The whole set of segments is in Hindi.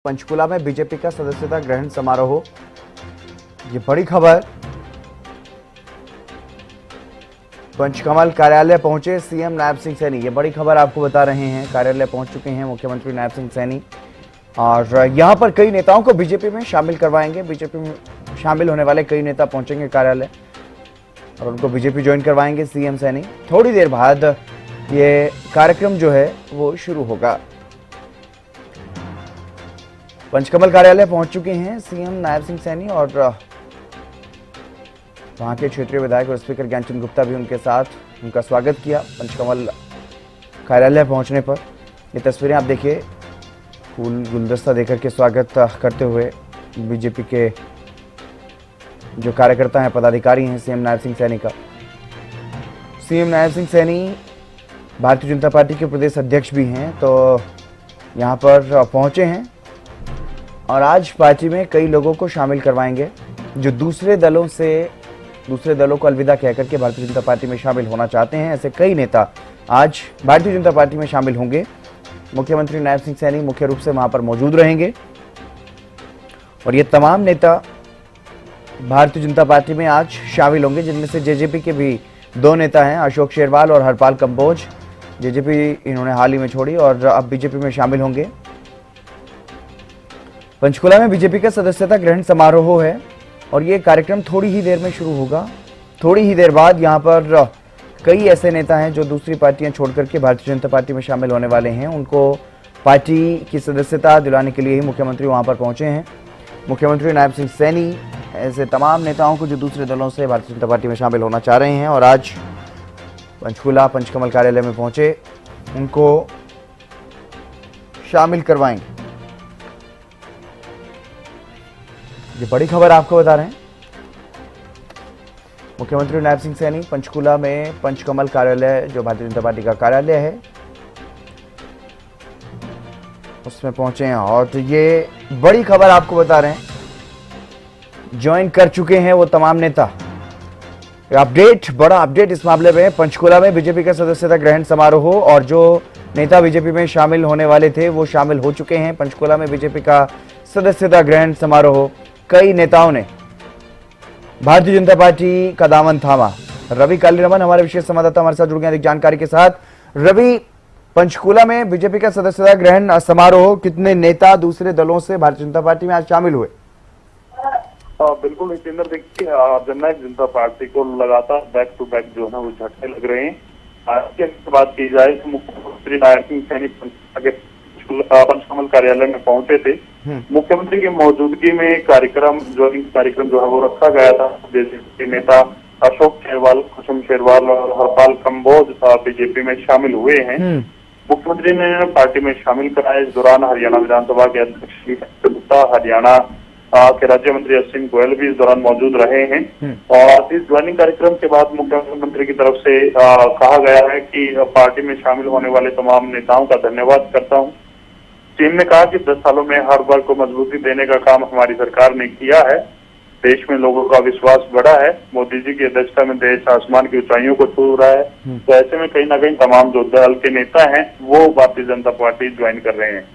पंचकुला में बीजेपी का सदस्यता ग्रहण समारोह, ये बड़ी खबर। पंचकमल कार्यालय पहुंचे सीएम नायब सिंह सैनी, ये बड़ी खबर आपको बता रहे हैं। कार्यालय पहुंच चुके हैं मुख्यमंत्री नायब सिंह सैनी और यहां पर कई नेताओं को बीजेपी में शामिल करवाएंगे। बीजेपी में शामिल होने वाले कई नेता पहुंचेंगे कार्यालय और उनको बीजेपी ज्वाइन करवाएंगे सीएम सैनी। थोड़ी देर बाद ये कार्यक्रम जो है वो शुरू होगा। पंचकमल कार्यालय पहुंच चुके हैं सीएम नायब सिंह सैनी और वहां के क्षेत्रीय विधायक और स्पीकर ज्ञानचंद गुप्ता भी उनके साथ उनका स्वागत किया। पंचकमल कार्यालय पहुंचने पर ये तस्वीरें आप देखिए, फूल गुलदस्ता देकर के स्वागत करते हुए बीजेपी के जो कार्यकर्ता हैं, पदाधिकारी हैं सीएम नायब सिंह सैनी का। सीएम नायब सिंह सैनी भारतीय जनता पार्टी के प्रदेश अध्यक्ष भी हैं, तो यहाँ पर पहुंचे हैं और आज पार्टी में कई लोगों को शामिल करवाएंगे जो दूसरे दलों को अलविदा कहकर के भारतीय जनता पार्टी में शामिल होना चाहते हैं। ऐसे कई नेता आज भारतीय जनता पार्टी में शामिल होंगे। मुख्यमंत्री नायब सिंह सैनी मुख्य रूप से वहां पर मौजूद रहेंगे और ये तमाम नेता भारतीय जनता पार्टी में आज शामिल होंगे, जिनमें से जेजेपी के भी दो नेता हैं, अशोक शेरवाल और हरपाल कंबोज। जेजेपी इन्होंने हाल ही में छोड़ी और अब बीजेपी में शामिल होंगे। पंचकुला में बीजेपी का सदस्यता ग्रहण समारोह है और ये कार्यक्रम थोड़ी ही देर में शुरू होगा। थोड़ी ही देर बाद यहाँ पर कई ऐसे नेता हैं जो दूसरी पार्टियां छोड़ करके भारतीय जनता पार्टी में शामिल होने वाले हैं। उनको पार्टी की सदस्यता दिलाने के लिए ही मुख्यमंत्री वहां पर पहुंचे हैं। मुख्यमंत्री नायब सिंह सैनी ऐसे तमाम नेताओं को जो दूसरे दलों से भारतीय जनता पार्टी में शामिल होना चाह रहे हैं और आज पंचकुला पंचकमल कार्यालय में पहुंचे, उनको शामिल करवाएंगे। ये बड़ी खबर आपको बता रहे हैं। मुख्यमंत्री नायब सिंह सैनी पंचकुला में पंचकमल कार्यालय, जो भारतीय जनता पार्टी का कार्यालय है, उसमें पहुंचे हैं और ये बड़ी खबर आपको बता रहे हैं। ज्वाइन कर चुके हैं वो तमाम नेता। बड़ा अपडेट इस मामले में। पंचकुला में बीजेपी का सदस्यता ग्रहण समारोह और जो नेता बीजेपी में शामिल होने वाले थे वो शामिल हो चुके हैं। पंचकुला में बीजेपी का सदस्यता ग्रहण समारोह, कई नेताओं ने भारतीय जनता पार्टी का दामन थामा। रवि कालीरमन हमारे विशेष संवाददाता हमारे साथ जुड़ गए अधिक जानकारी के साथ। रवि, पंचकुला में बीजेपी का सदस्यता ग्रहण समारोह, कितने नेता दूसरे दलों से भारतीय जनता पार्टी में आज शामिल हुए? बिल्कुल जितेंद्र, देखिए जननायक जनता पार्टी को लगातार बैक टू बैक जो है वो झटके लग रहे हैं। आज की बात की जाए तो मुख्यमंत्री नायब सिंह सैनी पंचकमल कार्यालय में पहुंचे थे। मुख्यमंत्री की मौजूदगी में ज्वाइनिंग कार्यक्रम जो है वो रखा गया था। बीजेपी नेता अशोक शेरवाल, कुसुम शेरवाल और हरपाल कंबोज बीजेपी में शामिल हुए हैं। मुख्यमंत्री ने पार्टी में शामिल कराया। इस दौरान हरियाणा विधानसभा के अध्यक्ष गुप्ता, हरियाणा के राज्य मंत्री अश्विनी गोयल भी इस दौरान मौजूद रहे हैं। और इस ज्वाइनिंग कार्यक्रम के बाद मुख्यमंत्री की तरफ से कहा गया है कि पार्टी में शामिल होने वाले तमाम नेताओं का धन्यवाद करता हूं। टीम ने कहा कि 10 सालों में हर वर्ग को मजबूती देने का काम हमारी सरकार ने किया है। देश में लोगों का विश्वास बढ़ा है। मोदी जी की अध्यक्षता में देश आसमान की ऊंचाइयों को छू रहा है। तो ऐसे में कहीं ना कहीं तमाम जो दल के नेता हैं वो भारतीय जनता पार्टी ज्वाइन कर रहे हैं।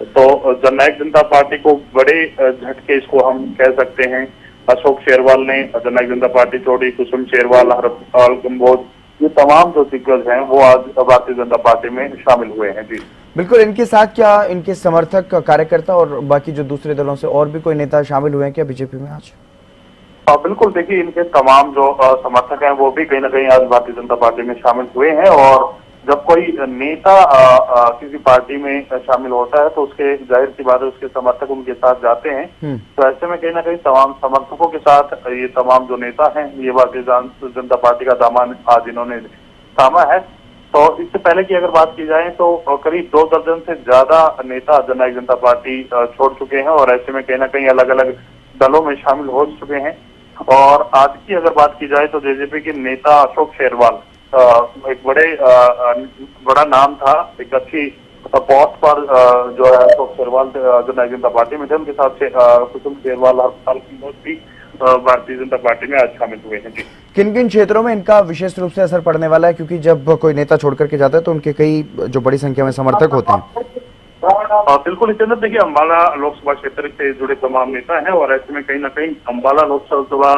तो जननायक जनता पार्टी को बड़े झटके इसको हम कह सकते हैं। अशोक शेरवाल ने जननायक जनता पार्टी छोड़ी, कुसुम शेरवाल, हरपाल कंबोज, ये तमाम जो दिग्गज हैं वो आज भारतीय जनता पार्टी में शामिल हुए हैं। जी बिल्कुल। इनके साथ क्या इनके समर्थक, कार्यकर्ता और बाकी जो दूसरे दलों से और भी कोई नेता शामिल हुए हैं क्या बीजेपी में आज? बिल्कुल, देखिए इनके तमाम जो समर्थक हैं वो भी कहीं ना कहीं आज भारतीय जनता पार्टी में शामिल हुए हैं। और जब कोई नेता किसी पार्टी में शामिल होता है तो उसके जाहिर सी बात है उसके समर्थक उनके साथ जाते हैं। तो ऐसे में कहीं ना कहीं तमाम समर्थकों के साथ ये तमाम जो नेता हैं ये भारतीय जनता पार्टी का दामन आज इन्होंने थामा है। तो इससे पहले की अगर बात की जाए तो करीब 2 दर्जन से ज्यादा नेता जननायक जनता पार्टी छोड़ चुके हैं और ऐसे में कहीं ना कहीं अलग अलग दलों में शामिल हो चुके हैं। और आज की अगर बात की जाए तो जेजेपी के नेता अशोक शेरवाल एक बड़ा नाम था, एक अच्छी पोस्ट पर जो है अशोक शेरवाल जननायक जनता पार्टी में थे। उनके साथ से कुसुम शेरवाल, हरपाल कंबोज भी भारतीय जनता पार्टी में आज शामिल हुए हैं। जी, किन किन क्षेत्रों में इनका विशेष रूप से असर पड़ने वाला है? क्योंकि जब कोई नेता छोड़ करके जाता है तो उनके कई जो बड़ी संख्या में समर्थक होते हैं। बिल्कुल जितेंद्र, देखिए अम्बाला लोकसभा क्षेत्र से जुड़े तमाम नेता हैं और ऐसे में कहीं ना कहीं अम्बाला लोकसभा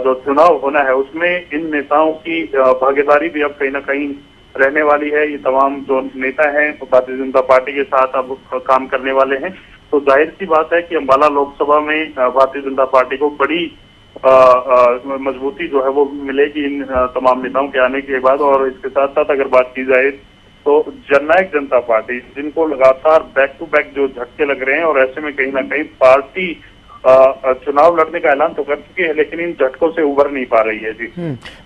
जो चुनाव होना है उसमें इन नेताओं की भागीदारी भी अब कहीं ना कहीं रहने वाली है। ये तमाम जो नेता हैं तो भारतीय जनता पार्टी के साथ अब काम करने वाले हैं, तो जाहिर सी बात है कि अम्बाला लोकसभा में भारतीय जनता पार्टी को बड़ी मजबूती जो है वो मिलेगी इन तमाम नेताओं के आने के बाद। और इसके साथ साथ अगर बात की जाए तो जननायक जनता पार्टी, जिनको लगातार बैक टू बैक जो झटके लग रहे हैं और ऐसे में कहीं ना कहीं पार्टी चुनाव लड़ने का ऐलान तो कर चुकी है लेकिन इन झटकों से उभर नहीं पा रही है। जी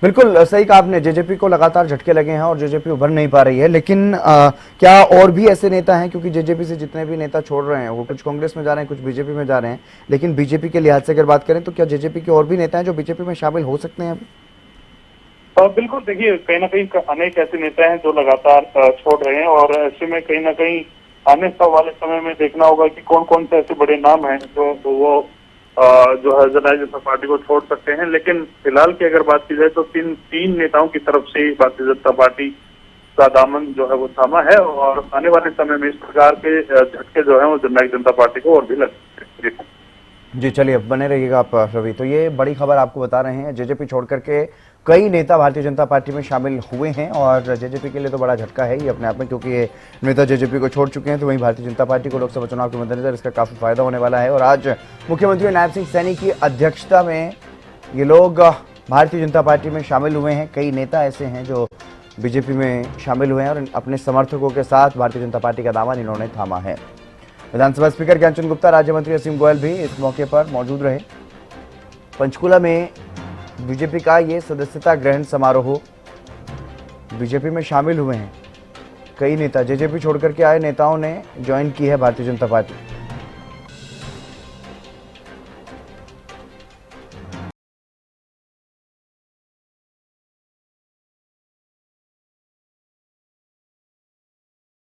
बिल्कुल सही कहा आपने, जेजेपी को लगातार झटके लगे हैं और जेजेपी उभर नहीं पा रही है। लेकिन क्या और भी ऐसे नेता हैं, क्योंकि जेजेपी से जितने भी नेता छोड़ रहे हैं वो कुछ कांग्रेस में जा रहे हैं, कुछ बीजेपी में जा रहे हैं, लेकिन बीजेपी के लिहाज से अगर बात करें तो क्या जेजेपी के और भी नेता हैं जो बीजेपी में शामिल हो सकते हैं अभी? बिल्कुल, देखिए कहीं ना कहीं अनेक ऐसे नेता हैं जो लगातार छोड़ रहे हैं और ऐसे में कहीं ना कहीं आने वाले समय में देखना होगा कि कौन कौन से ऐसे बड़े नाम हैं जो वो जो है जननायक जनता पार्टी को छोड़ सकते हैं। लेकिन फिलहाल की अगर बात की जाए तो तीन नेताओं की तरफ से भारतीय जनता पार्टी का दामन जो है वो थामा है और आने वाले समय में इस प्रकार के झटके जो है वो जननायक जनता पार्टी को और भी लग सकते हैं। जी चलिए, बने रहिएगा आप रवि। तो ये बड़ी खबर आपको बता रहे हैं, जेजेपी छोड़ करके कई नेता भारतीय जनता पार्टी में शामिल हुए हैं और जेजेपी के लिए तो बड़ा झटका है ही अपने आप में, क्योंकि ये नेता जेजेपी को छोड़ चुके हैं। तो वहीं भारतीय जनता पार्टी को लोकसभा चुनाव के मद्देनजर इसका काफी फायदा होने वाला है। और आज मुख्यमंत्री नायब सिंह सैनी की अध्यक्षता में ये लोग भारतीय जनता पार्टी में शामिल हुए हैं। कई नेता ऐसे हैं जो बीजेपी में शामिल हुए हैं और अपने समर्थकों के साथ भारतीय जनता पार्टी का दामन इन्होंने थामा है। विधानसभा स्पीकर ज्ञानचंद गुप्ता, राज्य मंत्री असीम गोयल भी इस मौके पर मौजूद रहे। पंचकुला में बीजेपी का ये सदस्यता ग्रहण समारोह, बीजेपी में शामिल हुए हैं कई नेता, जेजेपी छोड़कर के आए नेताओं ने ज्वाइन की है भारतीय जनता पार्टी।